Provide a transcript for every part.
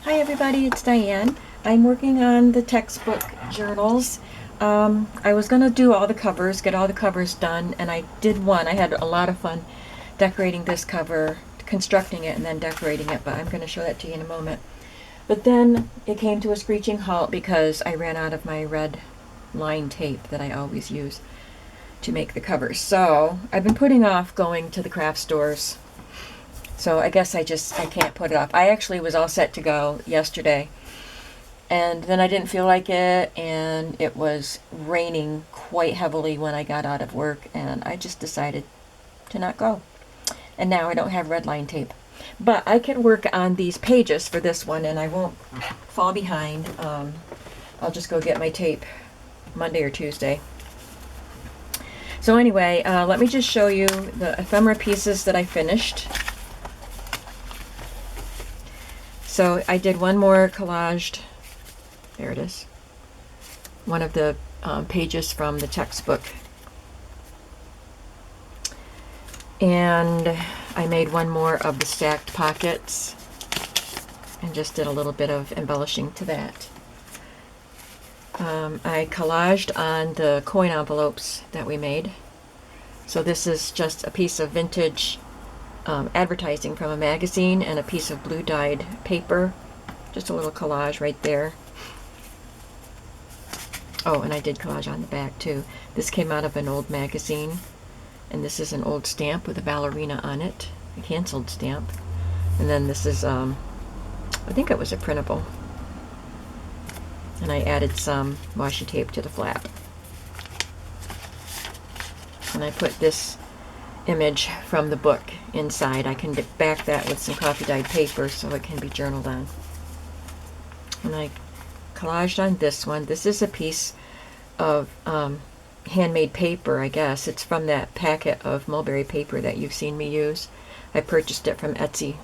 Hi everybody, it's Diane. I'm working on the textbook journals. I was going to do all the covers, get all the covers done, and I did one. I had a lot of fun decorating this cover, constructing it, and then decorating it, but I'm going to show that to you in a moment. But then it came to a screeching halt because I ran out of my red line tape that I always use to make the covers. So I've been putting off going to the craft stores. So I guess I can't put it off. I actually was all set to go yesterday, and then I didn't feel like it, and it was raining quite heavily when I got out of work, and I just decided to not go. And now I don't have red line tape. But I can work on these pages for this one, and I won't fall behind. I'll just go get my tape Monday or Tuesday. So anyway, let me just show you the ephemera pieces that I finished. So I did one more collaged, there it is, one of the pages from the textbook. And I made one more of the stacked pockets and just did a little bit of embellishing to that. I collaged on the coin envelopes that we made. So this is just a piece of vintage advertising from a magazine and a piece of blue dyed paper. Just a little collage right there. Oh, and I did collage on the back too. This came out of an old magazine, and this is an old stamp with a ballerina on it, a canceled stamp. And then this is, I think it was a printable. And I added some washi tape to the flap. And I put this image from the book inside. I can back that with some coffee dyed paper so it can be journaled on. And I collaged on this one. This is a piece of handmade paper, I guess. It's from that packet of mulberry paper that you've seen me use. I purchased it from Etsy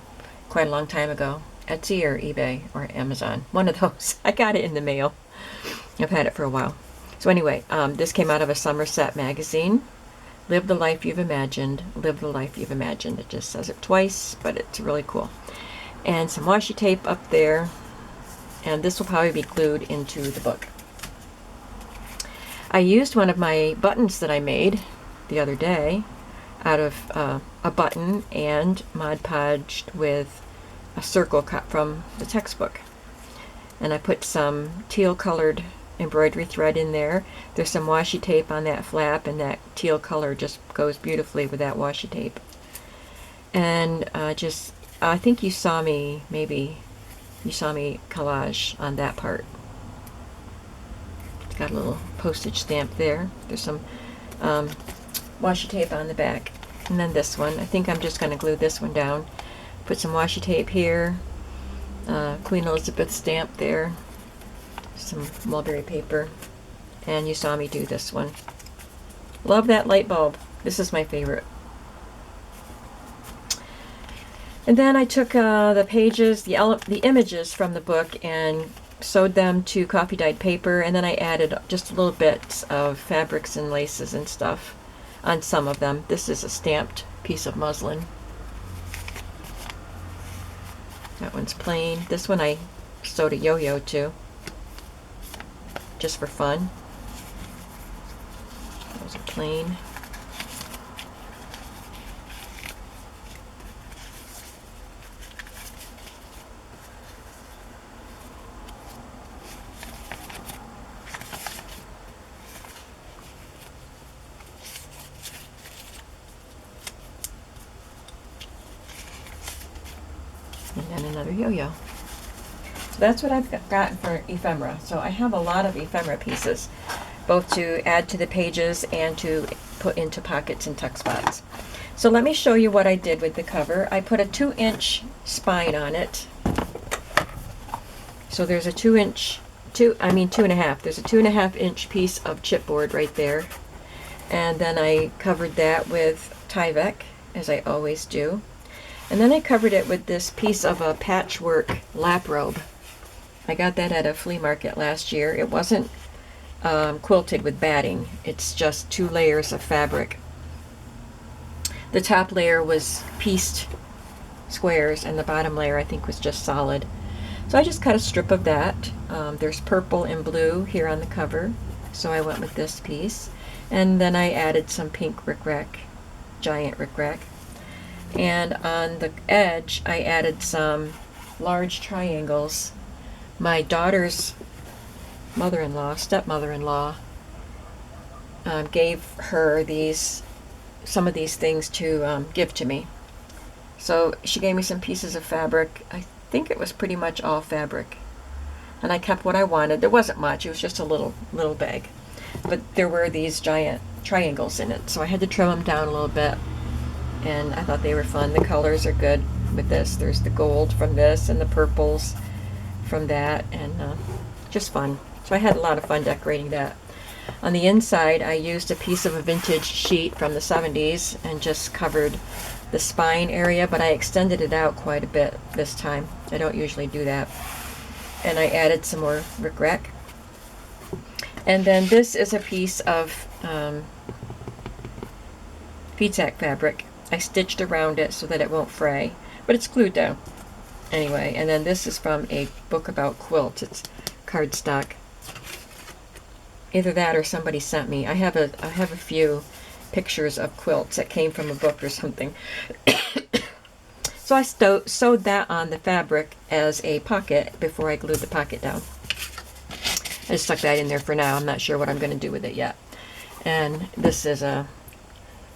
quite a long time ago. Etsy or eBay or Amazon. One of those. I got it in the mail. I've had it for a while. So anyway, this came out of a Somerset magazine. Live the life you've imagined. Live the life you've imagined. It just says it twice, but it's really cool. And some washi tape up there. And this will probably be glued into the book. I used one of my buttons that I made the other day out of a button and Mod Podged with a circle cut from the textbook. And I put some teal colored embroidery thread in there. There's some washi tape on that flap, and that teal color just goes beautifully with that washi tape. And I think you saw me collage on that part. It's got a little postage stamp there. There's some washi tape on the back. And then this one, I think I'm just going to glue this one down. Put some washi tape here, Queen Elizabeth stamp there, some mulberry paper, and you saw me do this one. Love that light bulb. This is my favorite. And then I took the pages, the images from the book, and sewed them to coffee dyed paper, and then I added just a little bits of fabrics and laces and stuff on some of them. This is a stamped piece of muslin. That one's plain. This one I sewed a yo-yo to, just for fun. Those are plain. And then another yo-yo. So that's what I've gotten for ephemera. So I have a lot of ephemera pieces, both to add to the pages and to put into pockets and tuck spots. So let me show you what I did with the cover. I put a 2-inch spine on it. So there's a 2-inch, 2.5. There's a 2.5-inch piece of chipboard right there. And then I covered that with Tyvek, as I always do. And then I covered it with this piece of a patchwork lap robe. I got that at a flea market last year. It wasn't quilted with batting. It's just 2 layers of fabric. The top layer was pieced squares, and the bottom layer I think was just solid. So I just cut a strip of that. There's purple and blue here on the cover, so I went with this piece. And then I added some pink rickrack, giant rickrack. And on the edge, I added some large triangles. My daughter's mother-in-law, stepmother-in-law, gave her some of these things to give to me. So she gave me some pieces of fabric. I think it was pretty much all fabric. And I kept what I wanted. There wasn't much. It was just a little bag. But there were these giant triangles in it. So I had to trim them down a little bit. And I thought they were fun. The colors are good with this. There's the gold from this and the purples from that. And just fun. So I had a lot of fun decorating that. On the inside, I used a piece of a vintage sheet from the 70s and just covered the spine area, but I extended it out quite a bit this time. I don't usually do that. And I added some more rickrack. And then this is a piece of feedsack fabric. I stitched around it so that it won't fray, but it's glued down anyway. And then this is from a book about quilts. It's cardstock. Either that or somebody sent me. I have a few pictures of quilts that came from a book or something. So I sewed that on the fabric as a pocket before I glued the pocket down. I just stuck that in there for now. I'm not sure what I'm going to do with it yet. And this is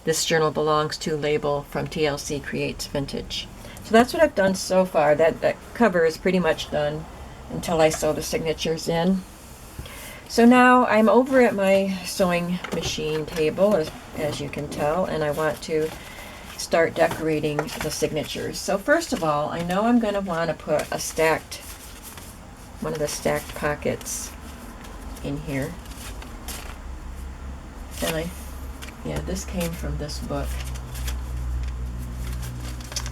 This Journal Belongs To label from TLC Creates Vintage. So that's what I've done so far. That cover is pretty much done until I sew the signatures in. So now I'm over at my sewing machine table, as you can tell, and I want to start decorating the signatures. So first of all, I know I'm going to want to put one of the stacked pockets in here. And yeah, this came from this book.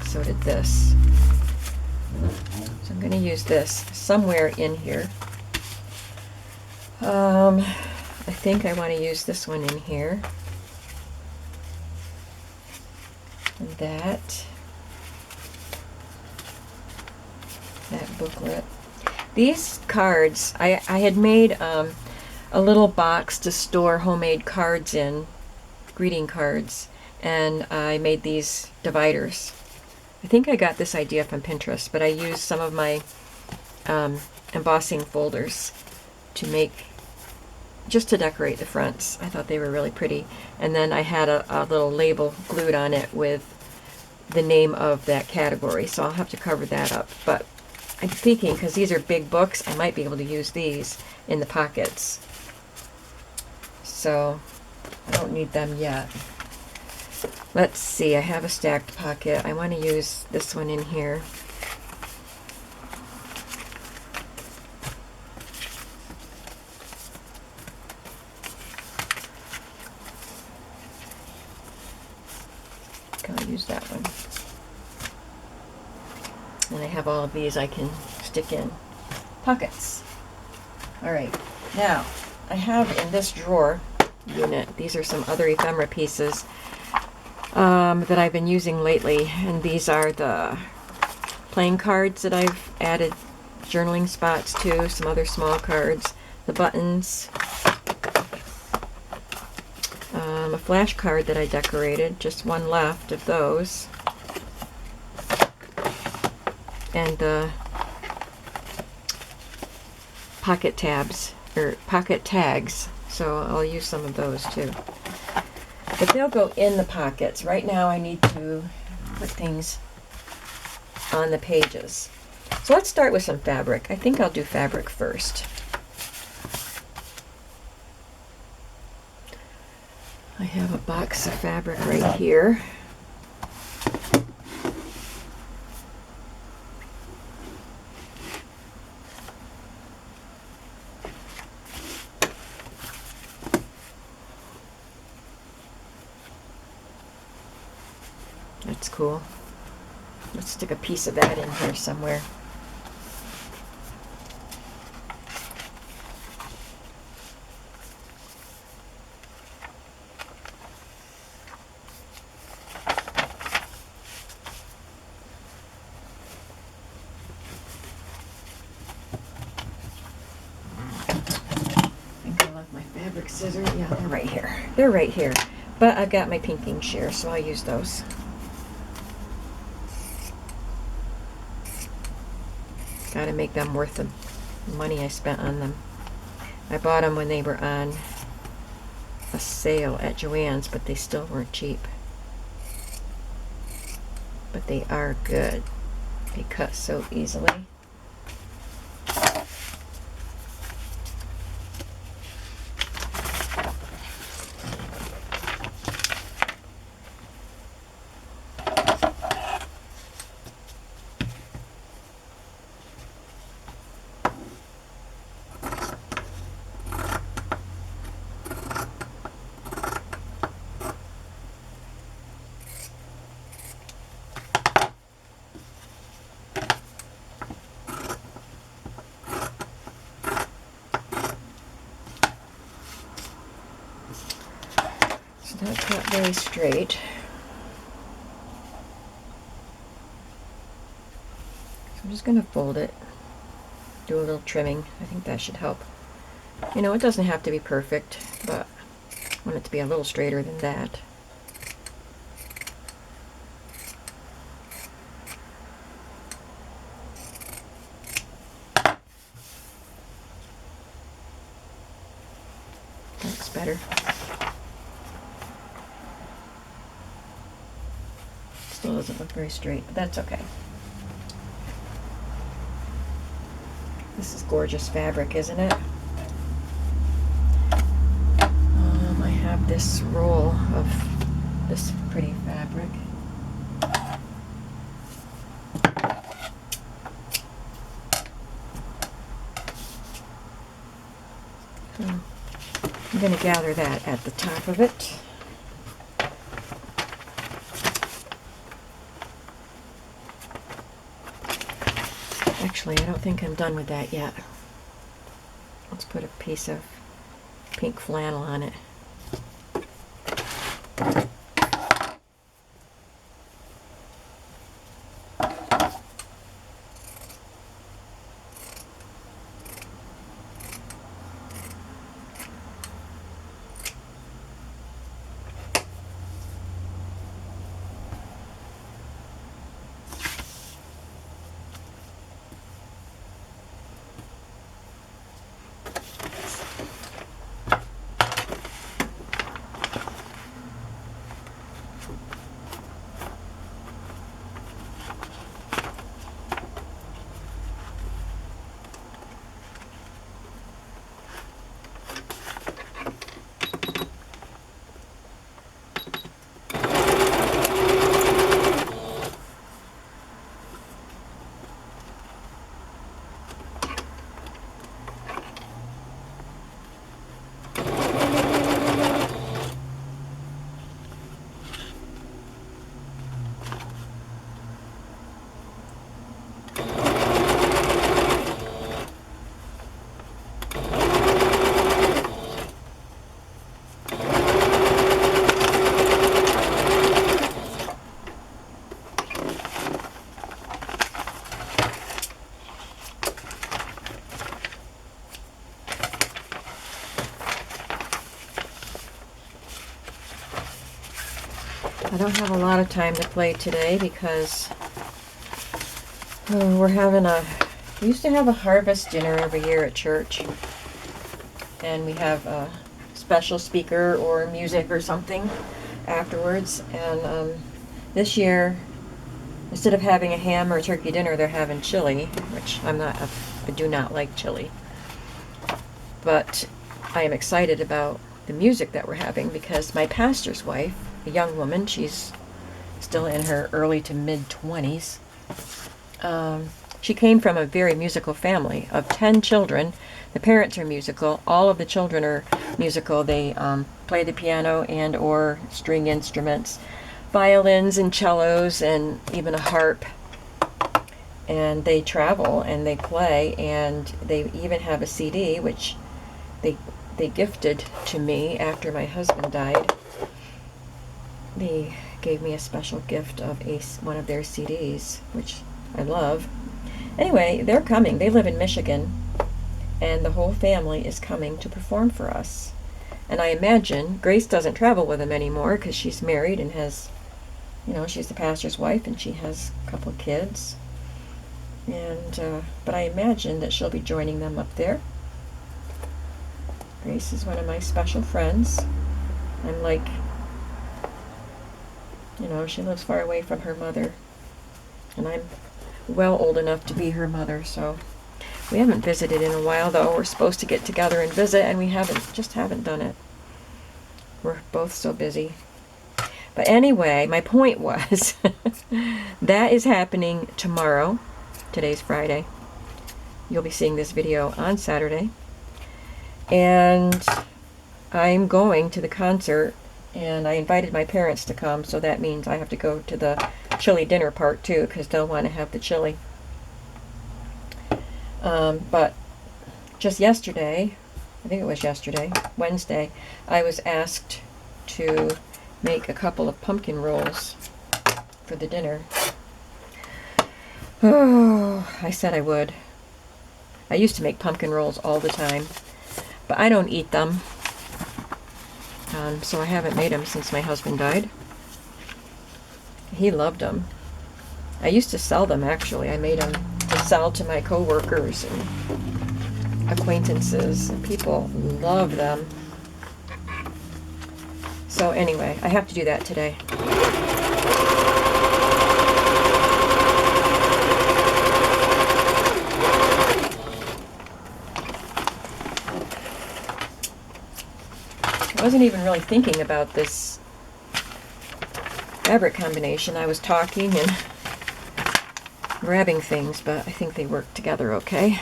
So did this. So I'm going to use this somewhere in here. I think I want to use this one in here. And that booklet. These cards, I had made a little box to store homemade cards in, greeting cards, and I made these dividers. I think I got this idea from Pinterest, but I used some of my embossing folders to make, just to decorate the fronts. I thought they were really pretty. And then I had a little label glued on it with the name of that category, so I'll have to cover that up. But I'm thinking, because these are big books, I might be able to use these in the pockets. So I don't need them yet. Let's see, I have a stacked pocket. I want to use this one in here. I'll use that one. And I have all of these I can stick in pockets. Alright, now I have in this drawer unit, these are some other ephemera pieces that I've been using lately, and these are the playing cards that I've added journaling spots to, some other small cards, the buttons, a flash card that I decorated, just one left of those, and the pocket tabs, or pocket tags, so I'll use some of those too. But they'll go in the pockets. Right now I need to put things on the pages. So let's start with some fabric. I think I'll do fabric first. I have a box of fabric right here. That's cool. Let's stick a piece of that in here somewhere. scissors. Yeah, they're right here. They're right here. But I've got my pinking shears, so I'll use those. Gotta make them worth the money I spent on them. I bought them when they were on a sale at Joann's, but they still weren't cheap. But they are good. They cut so easily. Not cut very straight. So I'm just going to fold it, do a little trimming. I think that should help. You know, it doesn't have to be perfect, but I want it to be a little straighter than that. Looks better. Still doesn't look very straight, but that's okay. This is gorgeous fabric, isn't it? I have this roll of this pretty fabric. I'm going to gather that at the top of it. Actually, I don't think I'm done with that yet. Let's put a piece of pink flannel on it. I don't have a lot of time to play today because we used to have a harvest dinner every year at church, and we have a special speaker or music or something afterwards, and this year, instead of having a ham or a turkey dinner, they're having chili, which I do not like chili, but I am excited about the music that we're having because my pastor's wife, a young woman, she's still in her early to mid-20s. She came from a very musical family of 10 children. The parents are musical. All of the children are musical. They play the piano and or string instruments, violins and cellos and even a harp. And they travel and they play, and they even have a CD which they gifted to me after my husband died. They gave me a special gift of one of their CDs, which I love. Anyway, they're coming. They live in Michigan, and the whole family is coming to perform for us. And I imagine Grace doesn't travel with him anymore because she's married and has, you know, she's the pastor's wife and she has a couple of kids. And, but I imagine that she'll be joining them up there. Grace is one of my special friends. I'm like, you know, she lives far away from her mother. And I'm well old enough to be her mother, so we haven't visited in a while, though. We're supposed to get together and visit, and we just haven't done it. We're both so busy. But anyway, my point was that is happening tomorrow. Today's Friday. You'll be seeing this video on Saturday. And I'm going to the concert, and I invited my parents to come, so that means I have to go to the chili dinner part too, because they'll want to have the chili. But just yesterday, I think it was yesterday, Wednesday, I was asked to make a couple of pumpkin rolls for the dinner. Oh, I said I would. I used to make pumpkin rolls all the time, but I don't eat them. So I haven't made them since my husband died. He loved them. I used to sell them, actually. I made them to sell to my coworkers and acquaintances, and people love them. So anyway, I have to do that today. I wasn't even really thinking about this fabric combination. I was talking and grabbing things, but I think they work together okay.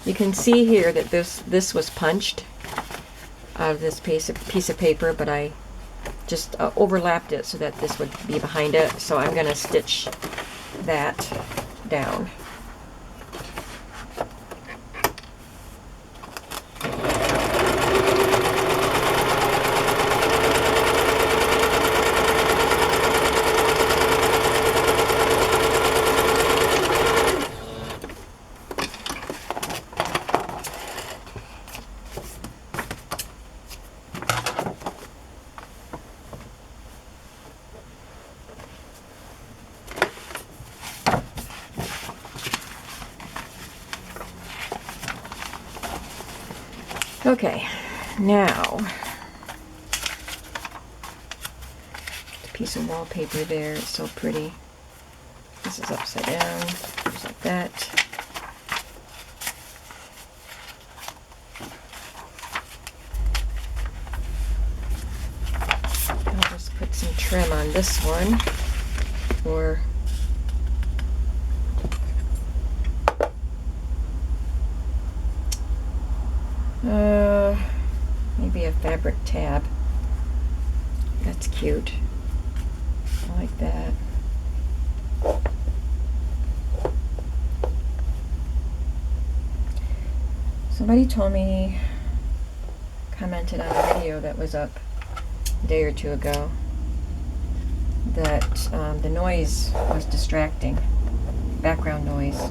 You can see here that this was punched out of this piece of paper, but I just overlapped it so that this would be behind it. So I'm going to stitch that down. Okay, now, a piece of wallpaper there, it's so pretty. This is upside down, just like that. I'll just put some trim on this one, or maybe a fabric tab. That's cute. I like that. Somebody told me, commented on a video that was up a day or two ago, that the noise was distracting, background noise.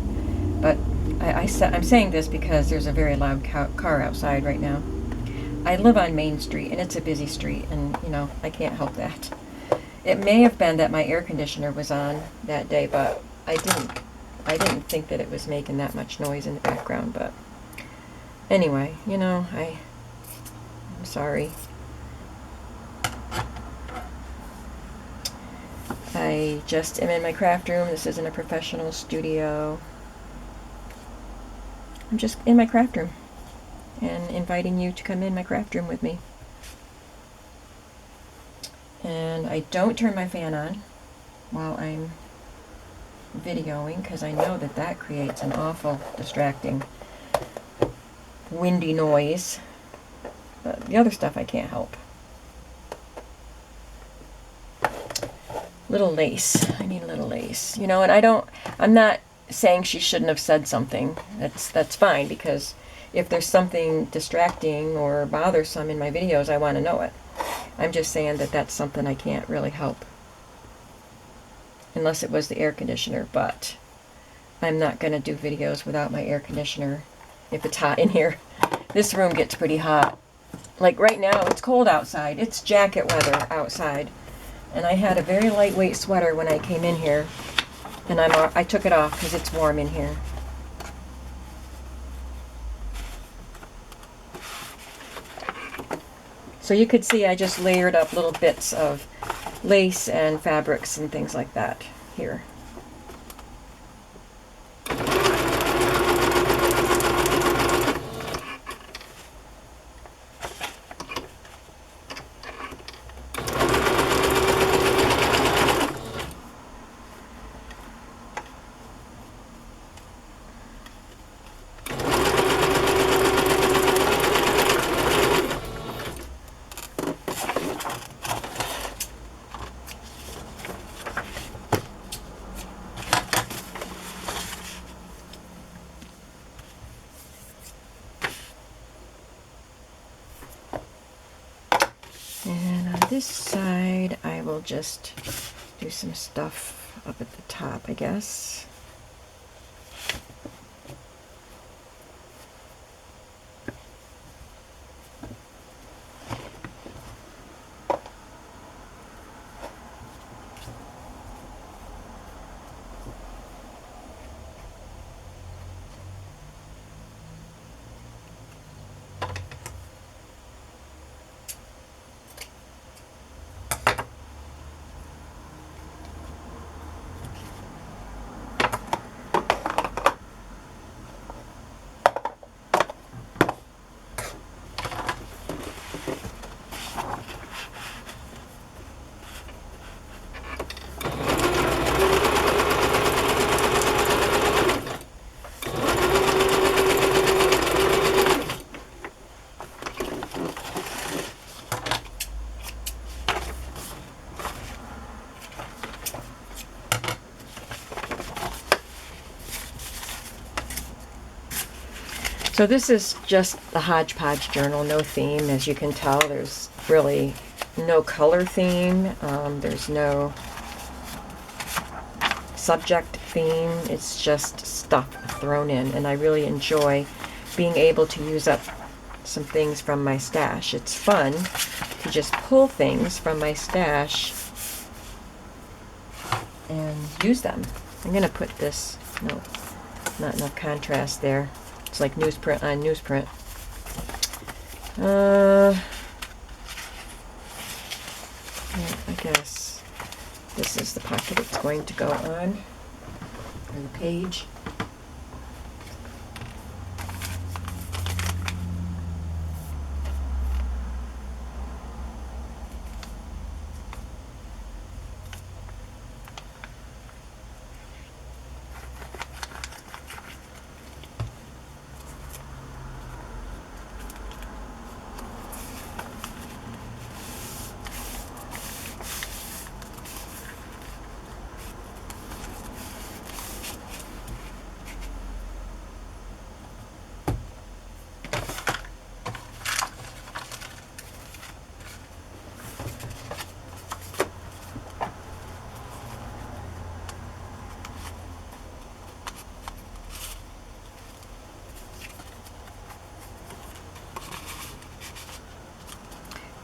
But I'm saying this because there's a very loud car outside right now. I live on Main Street, and it's a busy street, and, you know, I can't help that. It may have been that my air conditioner was on that day, but I didn't think that it was making that much noise in the background, but anyway, you know, I'm sorry. I just am in my craft room. This isn't a professional studio. I'm just in my craft room and inviting you to come in my craft room with me. And I don't turn my fan on while I'm videoing, because I know that that creates an awful distracting windy noise. But the other stuff I can't help. Little lace. I need a little lace. You know, and I'm not saying she shouldn't have said something. That's fine, because if there's something distracting or bothersome in my videos, I want to know it. I'm just saying that that's something I can't really help. Unless it was the air conditioner, but I'm not going to do videos without my air conditioner if it's hot in here. This room gets pretty hot. Like right now, it's cold outside. It's jacket weather outside. And I had a very lightweight sweater when I came in here. And I took it off because it's warm in here. So you could see I just layered up little bits of lace and fabrics and things like that here. And on this side, I will just do some stuff up at the top, I guess. So this is just the hodgepodge journal, no theme. As you can tell, there's really no color theme. There's no subject theme. It's just stuff thrown in, and I really enjoy being able to use up some things from my stash. It's fun to just pull things from my stash and use them. I'm going to put this, no, not enough contrast there. It's like newsprint on newsprint. Yeah, I guess this is the pocket it's going to go on the page.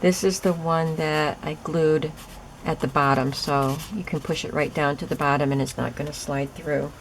This is the one that I glued at the bottom, so you can push it right down to the bottom and it's not going to slide through.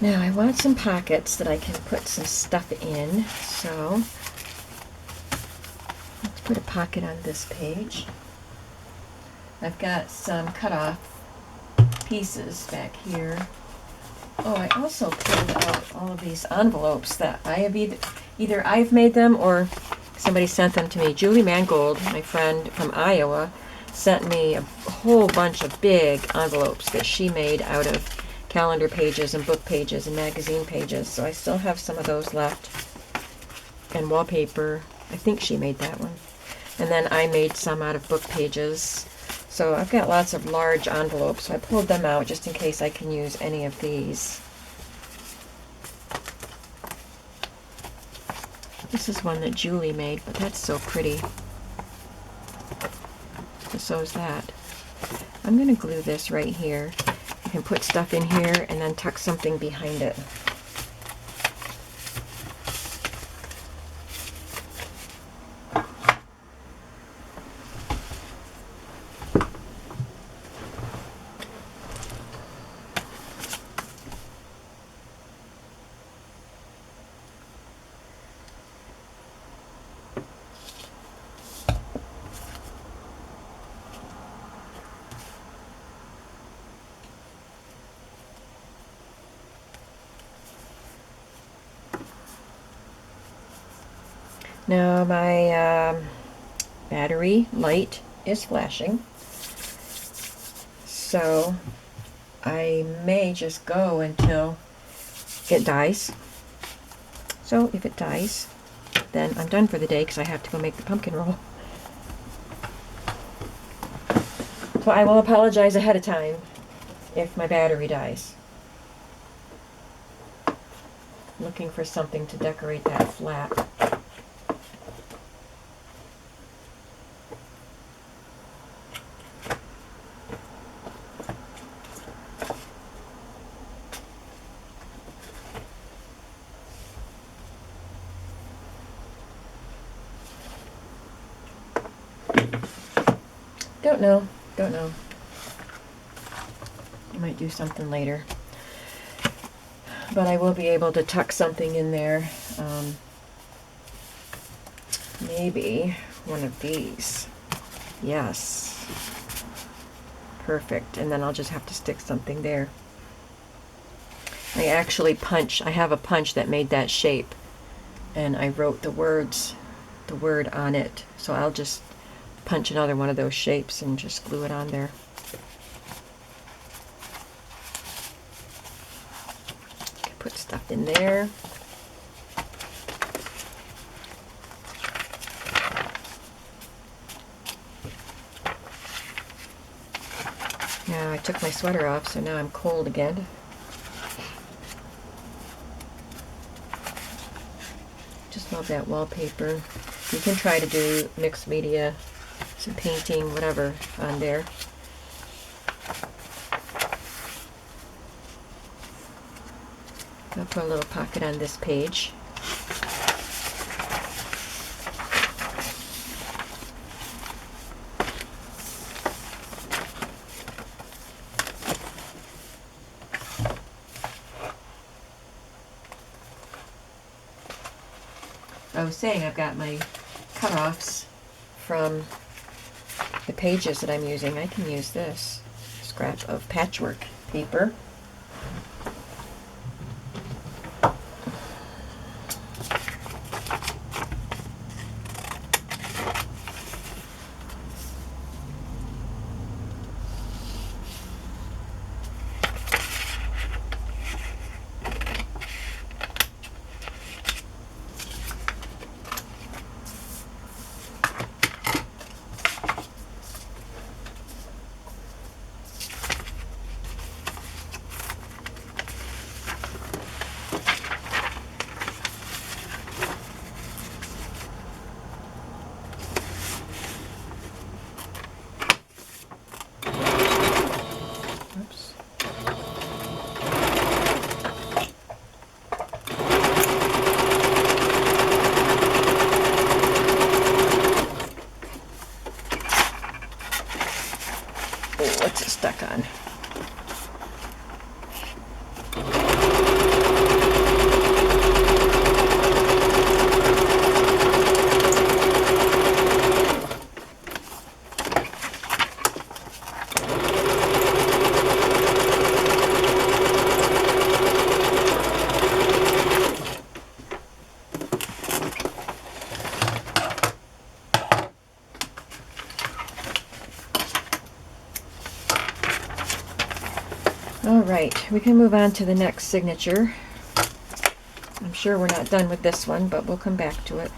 Now I want some pockets that I can put some stuff in, so let's put a pocket on this page. I've got some cut off pieces back here. Oh, I also pulled out all of these envelopes that I have either I've made them or somebody sent them to me. Julie Mangold, my friend from Iowa, sent me a whole bunch of big envelopes that she made out of calendar pages and book pages and magazine pages. So I still have some of those left. And wallpaper. I think she made that one. And then I made some out of book pages. So I've got lots of large envelopes. So I pulled them out just in case I can use any of these. This is one that Julie made, but that's so pretty. So is that. I'm going to glue this right here. You can put stuff in here and then tuck something behind it. Now my battery light is flashing, so I may just go until it dies. So if it dies, then I'm done for the day because I have to go make the pumpkin roll. So I will apologize ahead of time if my battery dies. Looking for something to decorate that flap. Don't know. I might do something later. But I will be able to tuck something in there. Maybe one of these. Yes. Perfect. And then I'll just have to stick something there. I actually I have a punch that made that shape. And I wrote the word on it. So I'll just punch another one of those shapes and just glue it on there. Put stuff in there. Now I took my sweater off, so now I'm cold again. Just love that wallpaper. You can try to do mixed media, some painting, whatever on there. I'll put a little pocket on this page. I was saying I've got my cut-offs from the pages that I'm using. I can use this scrap of patchwork paper. What's it stuck on? All right, we can move on to the next signature. I'm sure we're not done with this one, but we'll come back to it.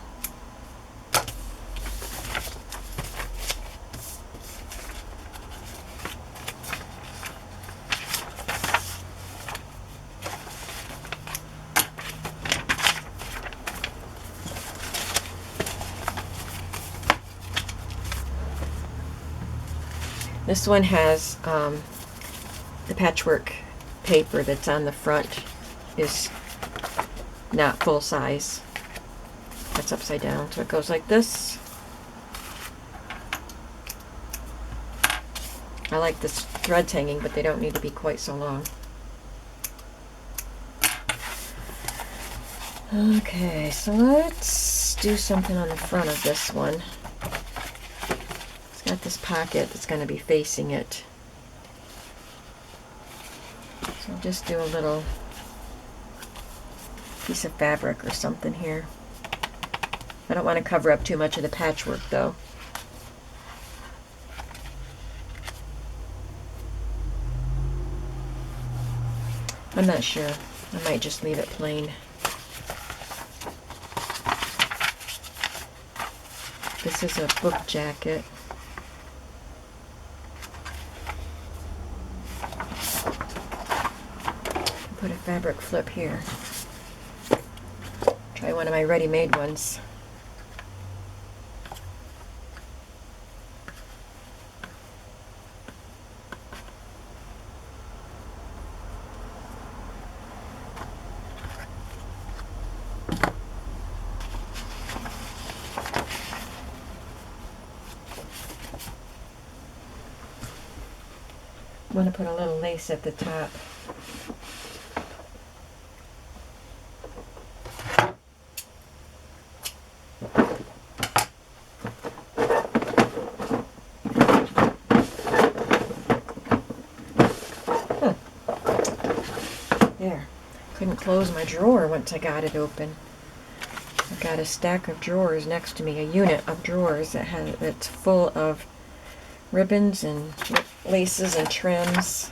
This one has the patchwork paper that's on the front is not full size. That's upside down, so it goes like this. I like the threads hanging, but they don't need to be quite so long. Okay, so let's do something on the front of this one. It's got this pocket that's going to be facing it. So I'll just do a little piece of fabric or something here. I don't want to cover up too much of the patchwork though. I'm not sure. I might just leave it plain. This is a book jacket. Put a fabric flip here. Try one of my ready-made ones. I'm going to put a little lace at the top. There. Couldn't close my drawer once I got it open. I've got a stack of drawers next to me, a unit of drawers that's full of ribbons and laces and trims.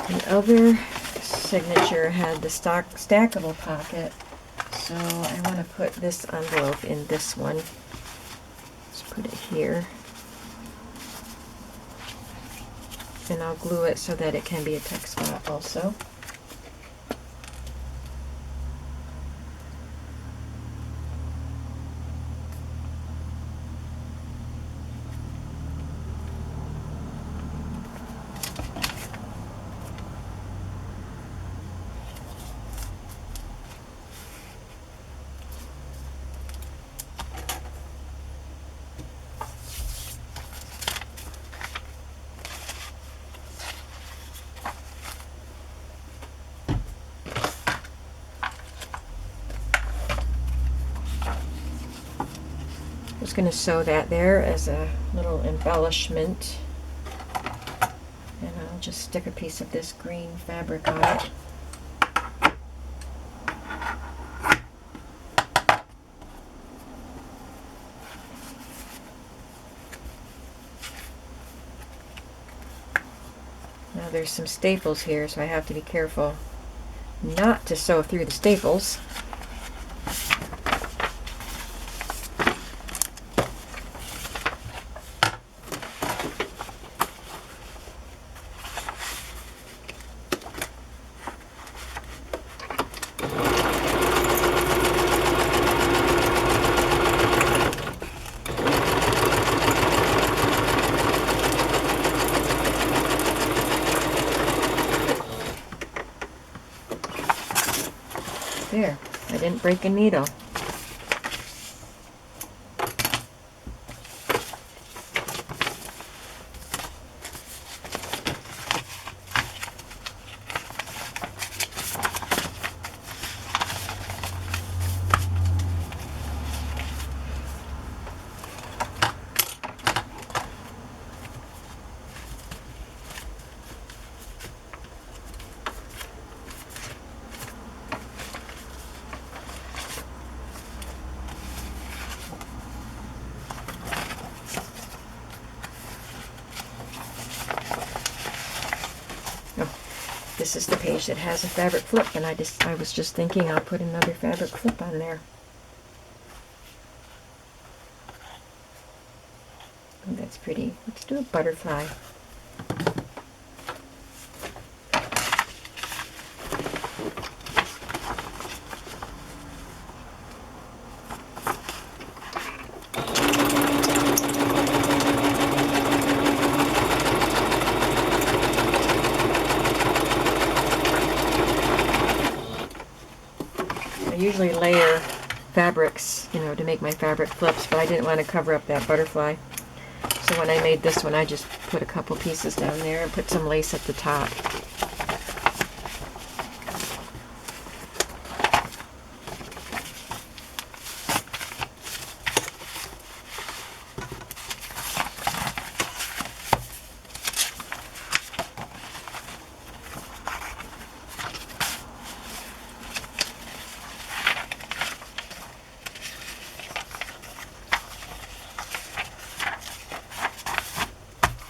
The other signature had the stackable pocket, so I want to put this envelope in this one. Let's put it here. And I'll glue it so that it can be a text spot also. Just going to sew that there as a little embellishment, and I'll just stick a piece of this green fabric on it. Now there's some staples here, so I have to be careful not to sew through the staples. There, I didn't break a needle. This is the page that has a fabric flip, and I was just thinking I'll put another fabric flip on there. Oh, that's pretty. Let's do a butterfly. I usually layer fabrics, you know, to make my fabric flips, but I didn't want to cover up that butterfly. So when I made this one, I just put a couple pieces down there and put some lace at the top.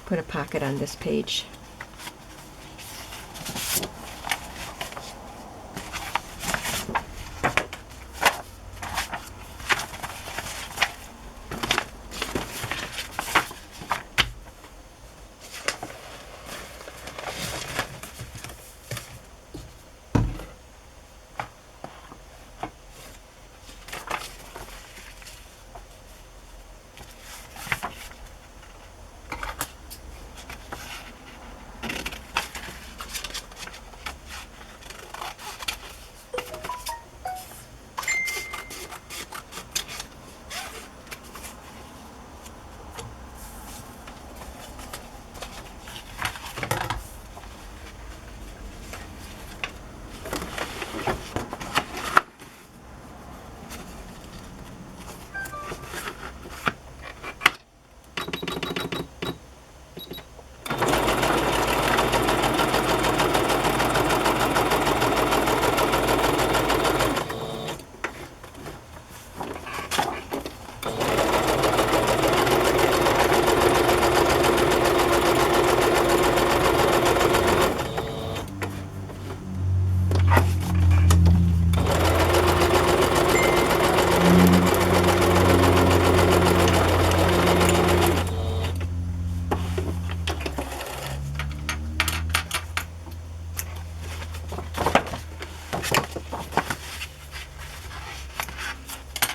Put a pocket on this page.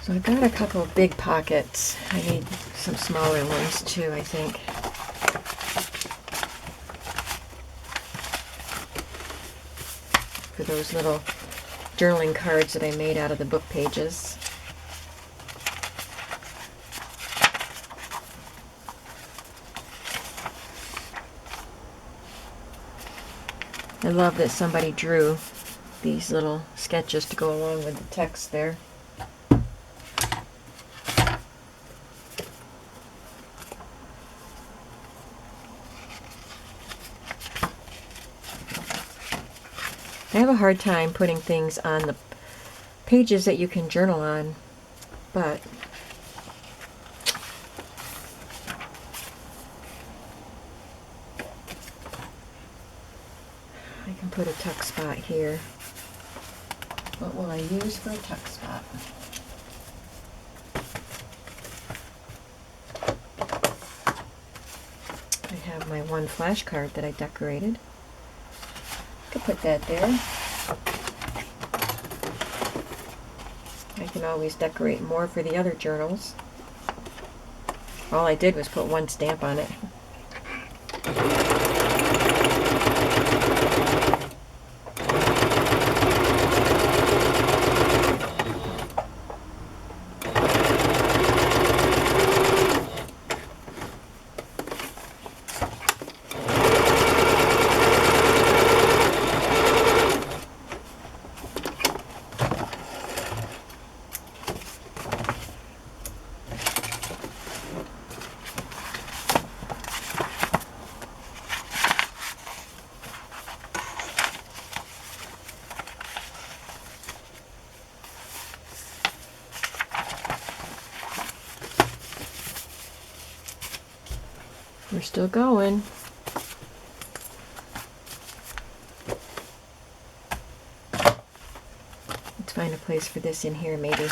So I've got a couple of big pockets. I need some smaller ones too, I think. For those little journaling cards that I made out of the book pages. I love that somebody drew these little sketches to go along with the text there. I have a hard time putting things on the pages that you can journal on, but I can put a tuck spot here. What will I use for a tuck spot? I have my one flashcard that I decorated. I could put that there. I can always decorate more for the other journals. All I did was put one stamp on it. We're still going. place for this in here, maybe.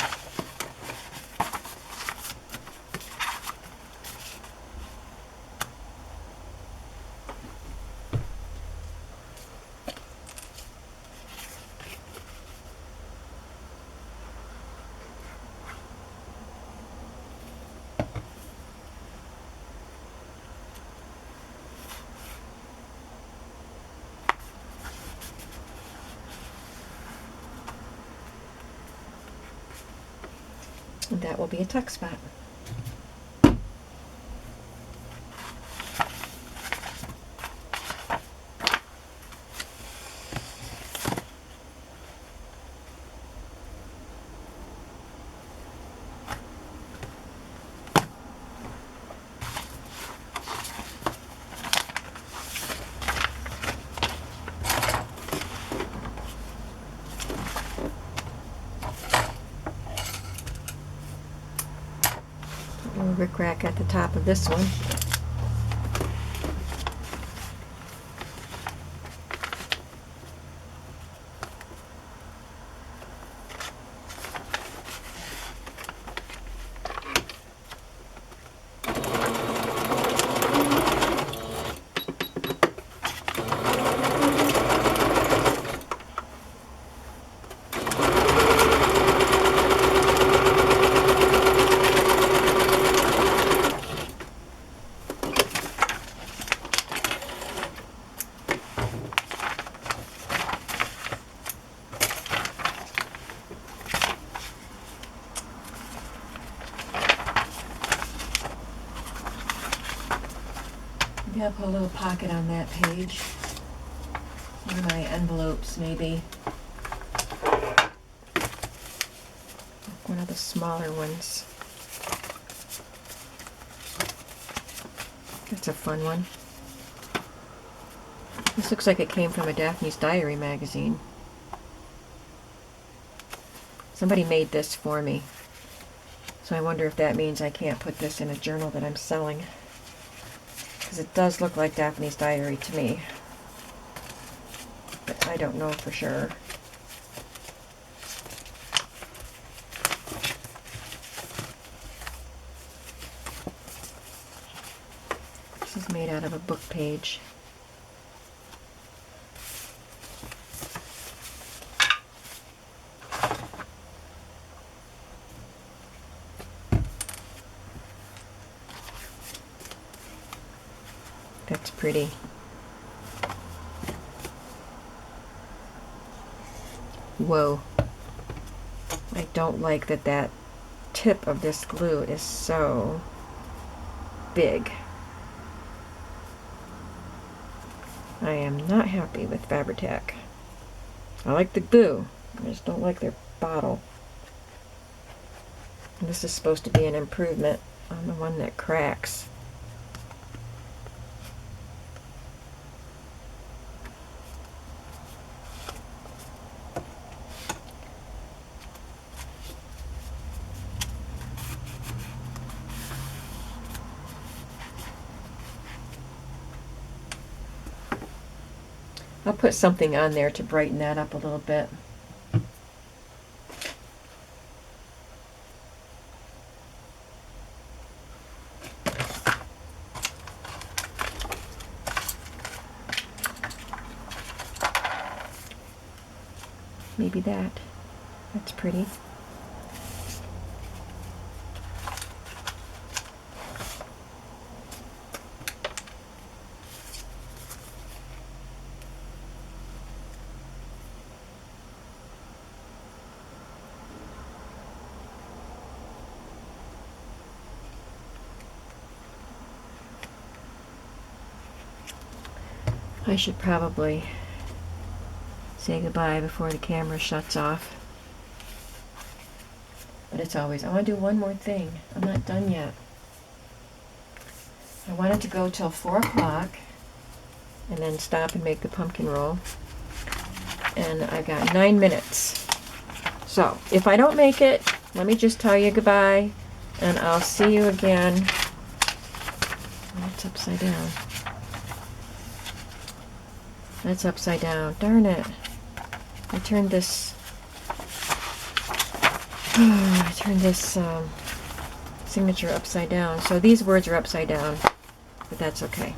And that will be a tuck spot. Rickrack at the top of this one. Maybe I'll put a little pocket on that page. One of my envelopes, maybe. One of the smaller ones. That's a fun one. This looks like it came from a Daphne's Diary magazine. Somebody made this for me. So I wonder if that means I can't put this in a journal that I'm selling. Because it does look like Daphne's Diary to me. But I don't know for sure. This is made out of a book page. That's pretty. Whoa. I don't like that tip of this glue is so big. I am not happy with Fabri-Tac. I like the glue, I just don't like their bottle. And this is supposed to be an improvement on the one that cracks. I'll put something on there to brighten that up a little bit. Maybe that. That's pretty. I should probably say goodbye before the camera shuts off. But it's always, I want to do one more thing. I'm not done yet. I wanted to go till 4 o'clock and then stop and make the pumpkin roll. And I got 9 minutes. So, if I don't make it, let me just tell you goodbye and I'll see you again. Oh, it's upside down. That's upside down. Darn it. I turned this I turned this signature upside down. So these words are upside down, but that's okay.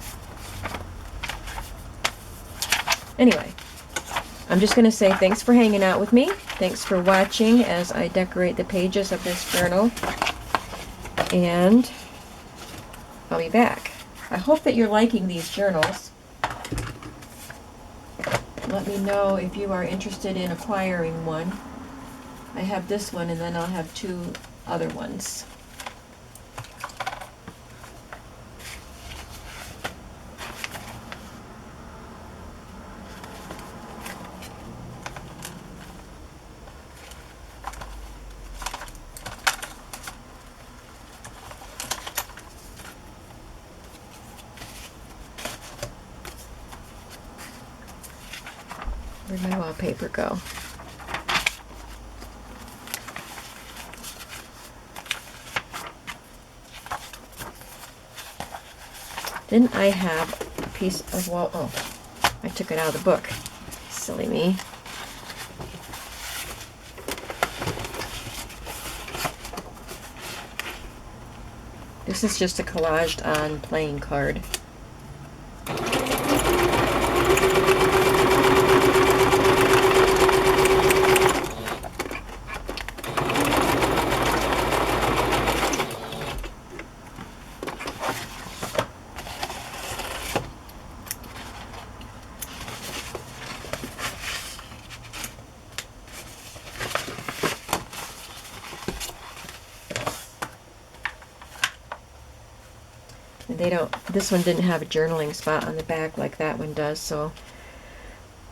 Anyway, I'm just going to say thanks for hanging out with me. Thanks for watching as I decorate the pages of this journal. And I'll be back. I hope that you're liking these journals. Let me know if you are interested in acquiring one. I have this one, and then I'll have 2 other ones. Where'd my wallpaper go? Didn't I have a piece of wall? Oh, I took it out of the book. Silly me. This is just a collaged on playing card. This one didn't have a journaling spot on the back like that one does, so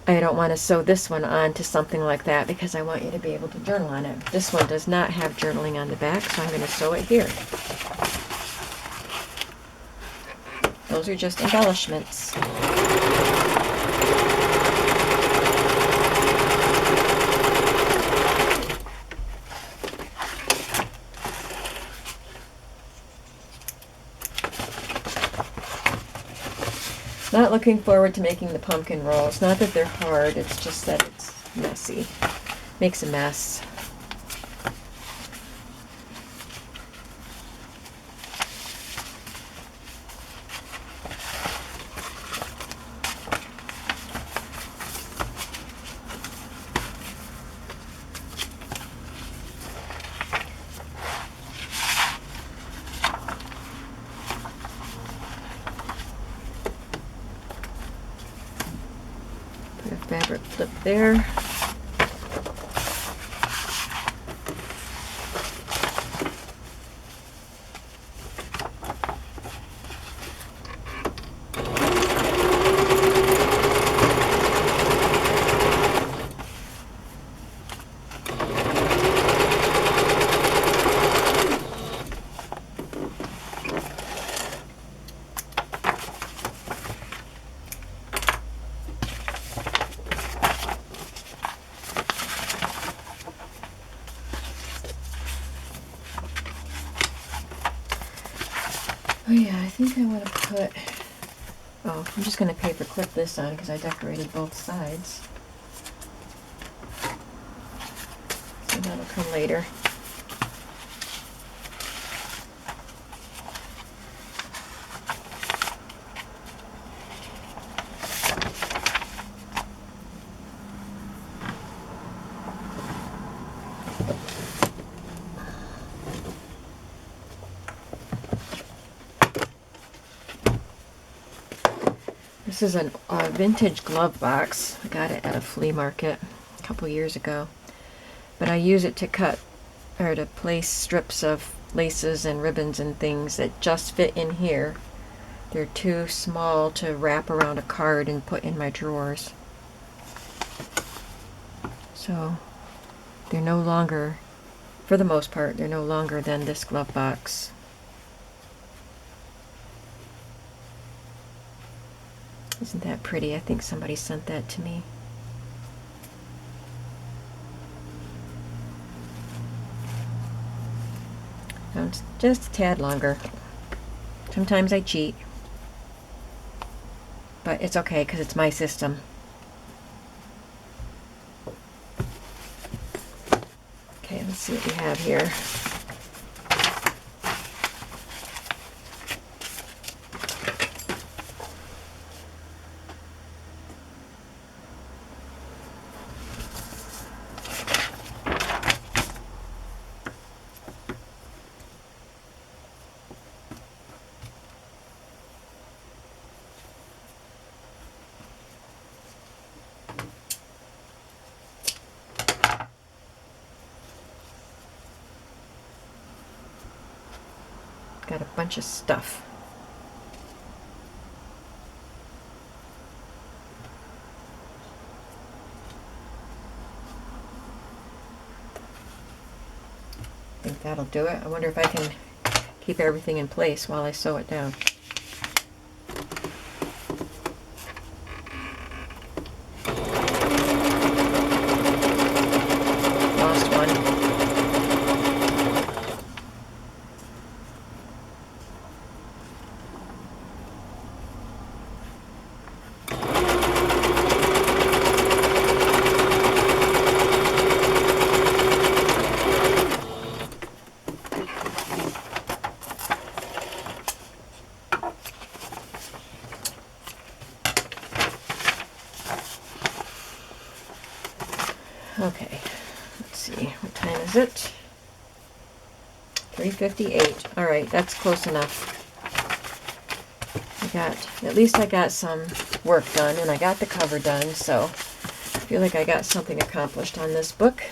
I don't want to sew this one on to something like that because I want you to be able to journal on it. This one does not have journaling on the back, so I'm going to sew it here. Those are just embellishments. Not looking forward to making the pumpkin rolls. Not that they're hard, it's just that it's messy. Makes a mess. Fabric clip there. Oh yeah, I think I want to put, oh, I'm just going to paper clip this on because I decorated both sides. So that'll come later. This is a vintage glove box. I got it at a flea market a couple years ago. But I use it to cut or to place strips of laces and ribbons and things that just fit in here. They're too small to wrap around a card and put in my drawers. So they're no longer, for the most part, they're no longer than this glove box. Isn't that pretty? I think somebody sent that to me. Now it's just a tad longer. Sometimes I cheat. But it's okay because it's my system. Okay, let's see what we have here. Got a bunch of stuff. I think that'll do it. I wonder if I can keep everything in place while I sew it down. Lost one. Okay, let's see, what time is it? 3:58. All right, that's close enough. At least I got some work done, and I got the cover done, so I feel like I got something accomplished on this book.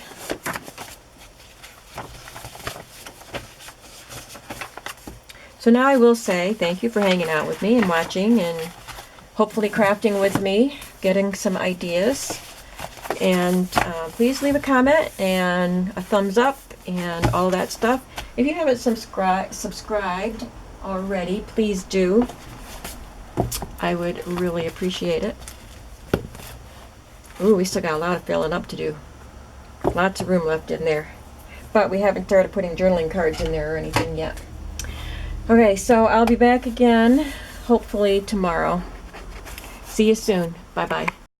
So now I will say thank you for hanging out with me and watching and hopefully crafting with me, getting some ideas. And please leave a comment and a thumbs up and all that stuff. If you haven't subscribed already, please do. I would really appreciate it. Ooh, we still got a lot of filling up to do. Lots of room left in there. But we haven't started putting journaling cards in there or anything yet. Okay, so I'll be back again, hopefully tomorrow. See you soon. Bye-bye.